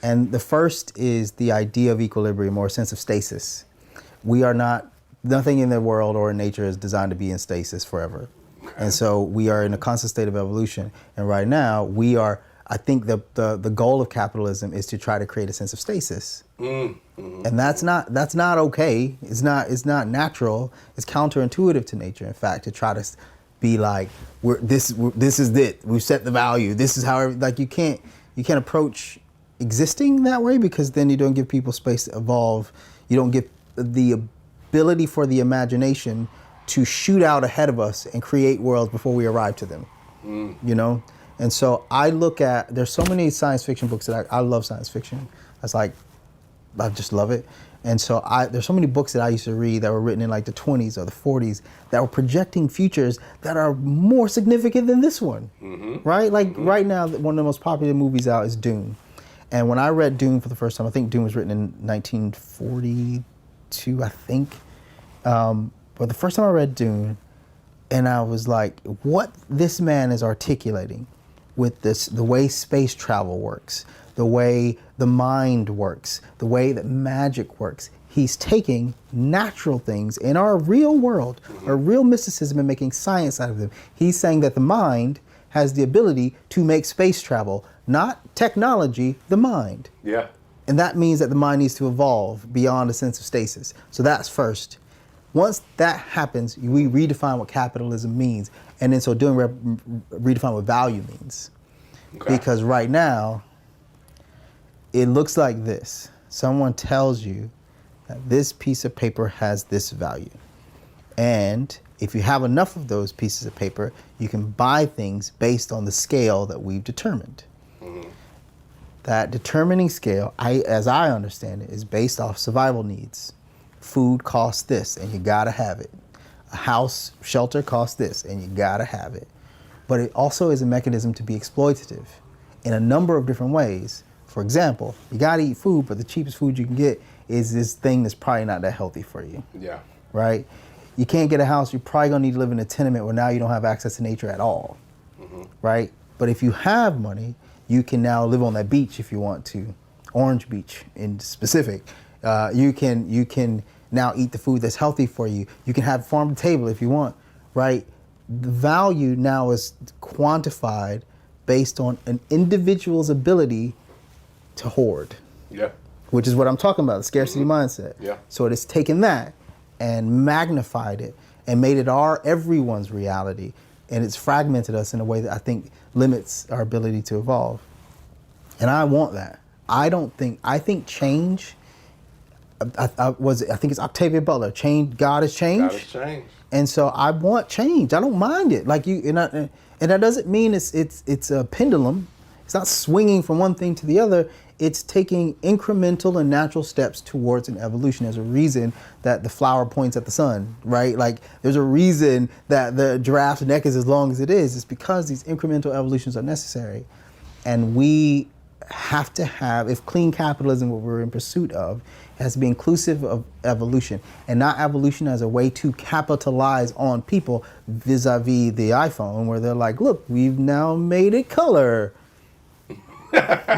And the first is the idea of equilibrium, or a sense of stasis. We are not, nothing in the world or in nature is designed to be in stasis forever. And so we are in a constant state of evolution. And right now we are, I think the goal of capitalism is to try to create a sense of stasis. And that's not okay. It's not natural. It's counterintuitive to nature, in fact, to try to be like, this is it. We've set the value. This is how, like, you can't approach existing that way, because then you don't give people space to evolve. You don't give the ability for the imagination to shoot out ahead of us and create worlds before we arrive to them. You know? And so I look at, there's so many science fiction books that I love science fiction. I just love it. And so there's so many books that I used to read that were written in like the 20s or the 40s that were projecting futures that are more significant than this one, right? Like right now, one of the most popular movies out is Dune. And when I read Dune for the first time, I think Dune was written in 1942, I think. But the first time I read Dune, and I was like, what this man is articulating with this, the way space travel works, the way the mind works, the way that magic works. He's taking natural things in our real world, our real mysticism, and making science out of them. He's saying that the mind has the ability to make space travel, not technology, the mind. Yeah. And that means that the mind needs to evolve beyond a sense of stasis. So that's first. Once that happens, we redefine what capitalism means. And in so doing, redefine what value means. Okay. Because right now, it looks like this. Someone tells you that this piece of paper has this value. And if you have enough of those pieces of paper, you can buy things based on the scale that we've determined. That determining scale, as I understand it, is based off survival needs. Food costs this, and you gotta have it. A house, shelter costs this, and you gotta have it. But it also is a mechanism to be exploitative in a number of different ways. For example, you gotta eat food, but the cheapest food you can get is this thing that's probably not that healthy for you. Yeah. Right? You can't get a house, you're probably gonna need to live in a tenement where now you don't have access to nature at all. Right? But if you have money, you can now live on that beach if you want to. Orange Beach in specific. You can now eat the food that's healthy for you. You can have farm to table if you want, right? The value now is quantified based on an individual's ability to hoard. Yeah. Which is what I'm talking about, the scarcity mindset. Yeah. So it has taken that and magnified it and made it everyone's reality. And it's fragmented us in a way that I think limits our ability to evolve. And I want that. I think change, I think it's Octavia Butler, God has changed. God has changed. And so I want change. I don't mind it. Like and that doesn't mean it's a pendulum. It's not swinging from one thing to the other. It's taking incremental and natural steps towards an evolution. There's a reason that the flower points at the sun, right? Like there's a reason that the giraffe's neck is as long as it is. It's because these incremental evolutions are necessary. And we have to have, if clean capitalism, what we're in pursuit of, has to be inclusive of evolution, and not evolution as a way to capitalize on people vis-a-vis the iPhone, where they're like, look, we've now made it color.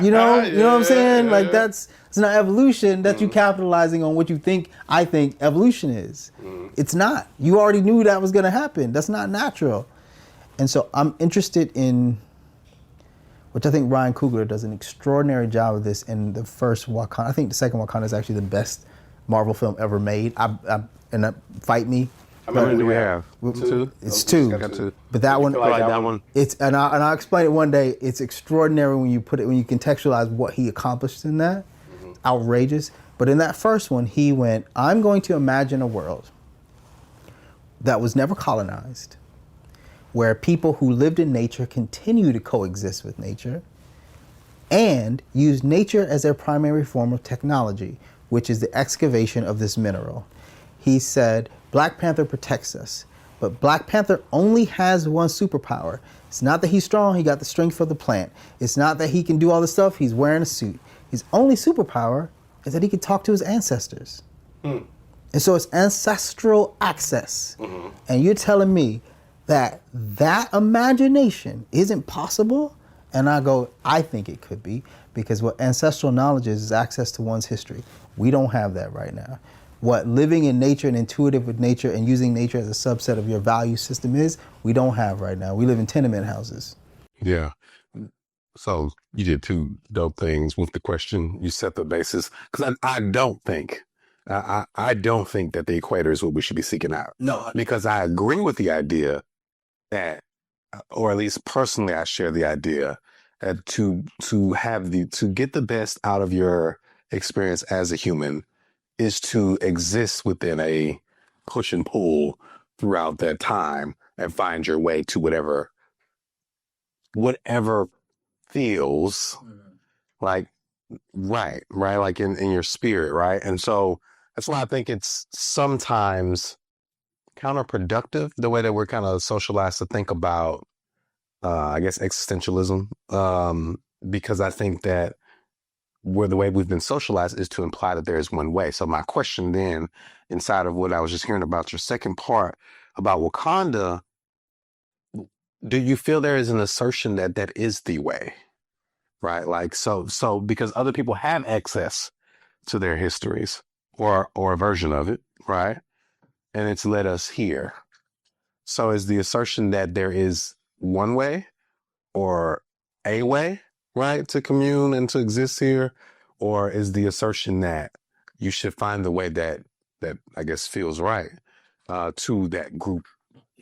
You know what I'm saying? Like it's not evolution. That's you capitalizing on what I think evolution is. It's not. You already knew that was gonna happen. That's not natural. And so I'm interested in, which I think Ryan Coogler does an extraordinary job of this in the first Wakanda. I think the second Wakanda is actually the best Marvel film ever made. Fight me. How many do we have? Two? It's two. Got two. But that one, like that one. It's and I'll explain it one day. It's extraordinary when you contextualize what he accomplished in that. Outrageous. But in that first one, he went, I'm going to imagine a world that was never colonized, where people who lived in nature continue to coexist with nature and use nature as their primary form of technology, which is the excavation of this mineral. He said, Black Panther protects us, but Black Panther only has one superpower. It's not that he's strong, he got the strength for the plant. It's not that he can do all this stuff, he's wearing a suit. His only superpower is that he can talk to his ancestors. And so it's ancestral access. And you're telling me that imagination isn't possible And I go, I think it could be, because what ancestral knowledge is access to one's history. We don't have that right now. What living in nature and intuitive with nature and using nature as a subset of your value system is, we don't have right now. We live in tenement houses. Yeah. So you did two dope things with the question. You set the basis, because I don't think, I don't think that the equator is what we should be seeking out. No. Because I agree with the idea that, or at least personally, I share the idea that to get the best out of your experience as a human is to exist within a push and pull throughout that time and find your way to whatever feels like right, like in your spirit, right? And so that's why I think it's sometimes counterproductive, the way that we're kind of socialized to think about, I guess, existentialism, because I think that the way we've been socialized is to imply that there is one way. So my question then, inside of what I was just hearing about your second part about Wakanda, do you feel there is an assertion that that is the way, right? Like, so because other people have access to their histories or a version of it, right? And it's led us here. So is the assertion that there is one way or a way, right, to commune and to exist here? Or is the assertion that you should find the way that I guess feels right to that group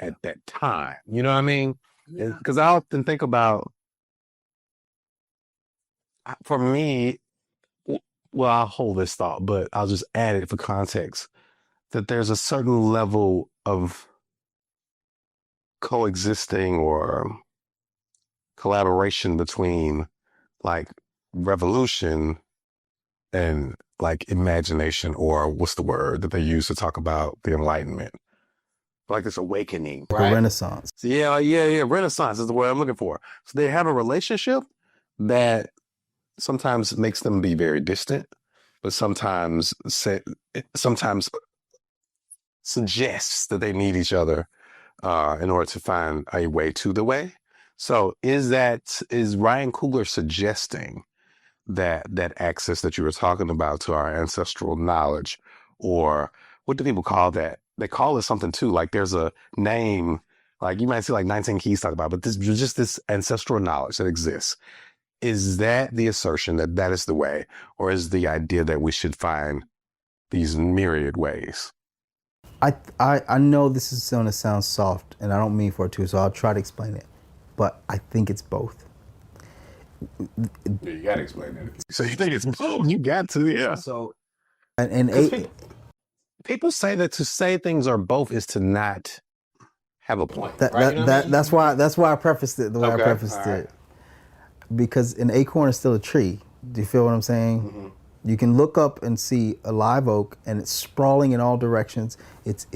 at that time? You know what I mean? Because I often think about, for me, well, I'll hold this thought, but I'll just add it for context, that there's a certain level of coexisting or collaboration between like revolution and like imagination, or what's the word that they use to talk about the Enlightenment? Like this awakening, right? Renaissance. Yeah. Renaissance is the word I'm looking for. So they have a relationship that sometimes makes them be very distant, but sometimes suggests that they need each other in order to find a way to the way. So is Ryan Coogler suggesting that access that you were talking about to our ancestral knowledge, or what do people call that? They call it something too. Like there's a name, like you might see like 19 Keys talk about, but this ancestral knowledge that exists. Is that the assertion that that is the way, or is the idea that we should find these myriad ways? I know this is going to sound soft, and I don't mean for it to, so I'll try to explain it. But I think it's both. Yeah, you got to explain it. So you think it's both? You got to, yeah. So, people say that to say things are both is to not have a point. That's why I prefaced it the way I prefaced it. Because an acorn is still a tree. Do you feel what I'm saying? Mm-hmm. You can look up and see a live oak, and it's sprawling in all directions. It's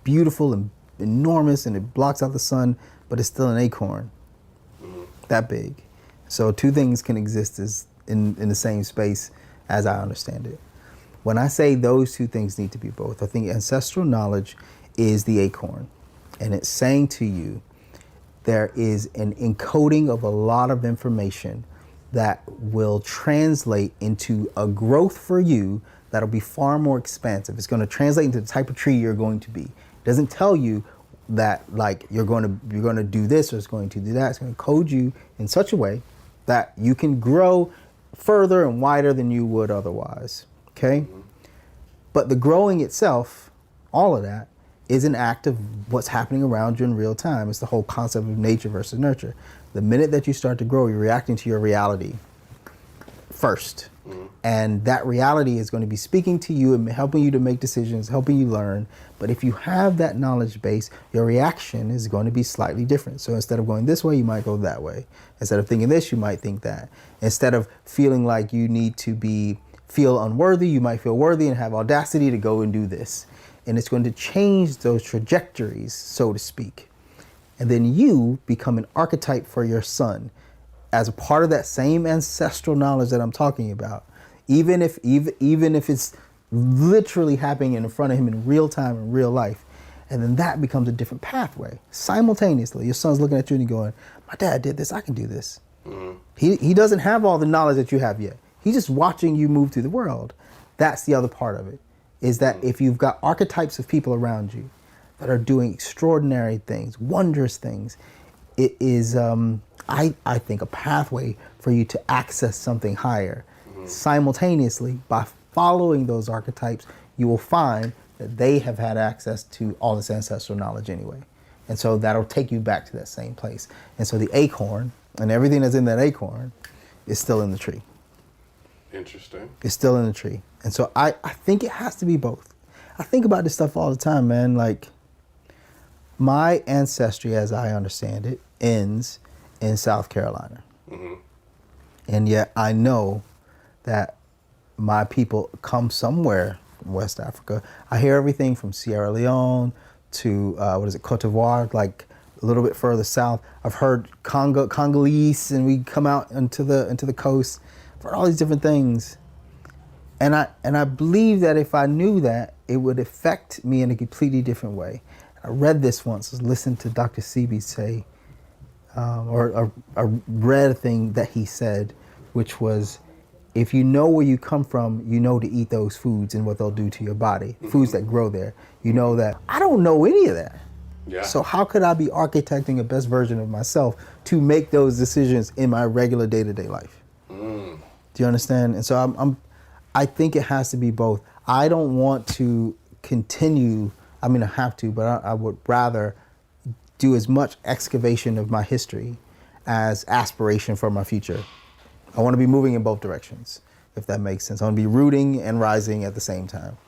beautiful and enormous, and it blocks out the sun, but it's still an acorn. Mm-hmm. That big. So two things can exist in the same space, as I understand it. When I say those two things need to be both, I think ancestral knowledge is the acorn, and it's saying to you there is an encoding of a lot of information that will translate into a growth for you that'll be far more expansive. It's going to translate into the type of tree you're going to be. It doesn't tell you that like you're going to do this or it's going to do that. It's going to code you in such a way that you can grow further and wider than you would otherwise. Okay? Mm-hmm. But the growing itself, all of that, is an act of what's happening around you in real time. It's the whole concept of nature versus nurture. The minute that you start to grow, you're reacting to your reality first. Mm-hmm. And that reality is going to be speaking to you and helping you to make decisions, helping you learn. But if you have that knowledge base, your reaction is going to be slightly different. So instead of going this way, you might go that way. Instead of thinking this, you might think that. Instead of feeling like you need to feel unworthy, you might feel worthy and have audacity to go and do this. And it's going to change those trajectories, so to speak. And then you become an archetype for your son as a part of that same ancestral knowledge that I'm talking about. Even if it's literally happening in front of him in real time, in real life. And then that becomes a different pathway. Simultaneously, your son's looking at you and you're going, my dad did this, I can do this. He doesn't have all the knowledge that you have yet. He's just watching you move through the world. That's the other part of it, is that if you've got archetypes of people around you that are doing extraordinary things, wondrous things, it is, I think, a pathway for you to access something higher. Simultaneously, by following those archetypes, you will find that they have had access to all this ancestral knowledge anyway. And so that'll take you back to that same place. And so the acorn and everything that's in that acorn is still in the tree. Interesting. It's still in the tree. And so I think it has to be both. I think about this stuff all the time, man. Like, my ancestry, as I understand it, ends in South Carolina. And yet I know that my people come somewhere from West Africa. I hear everything from Sierra Leone to, Cote d'Ivoire, like a little bit further south. I've heard Congolese, and we come out into the coast. I've heard all these different things. And I believe that if I knew that, it would affect me in a completely different way. I read this once, I listened to Dr. Sebi say, or I read a thing that he said, which was, if you know where you come from, you know to eat those foods and what they'll do to your body, foods that grow there. You know that. I don't know any of that. Yeah. So how could I be architecting a best version of myself to make those decisions in my regular day-to-day life? Do you understand? And so I think it has to be both. I don't want to continue, I mean, I have to, but I would rather do as much excavation of my history as aspiration for my future. I want to be moving in both directions, if that makes sense. I want to be rooting and rising at the same time.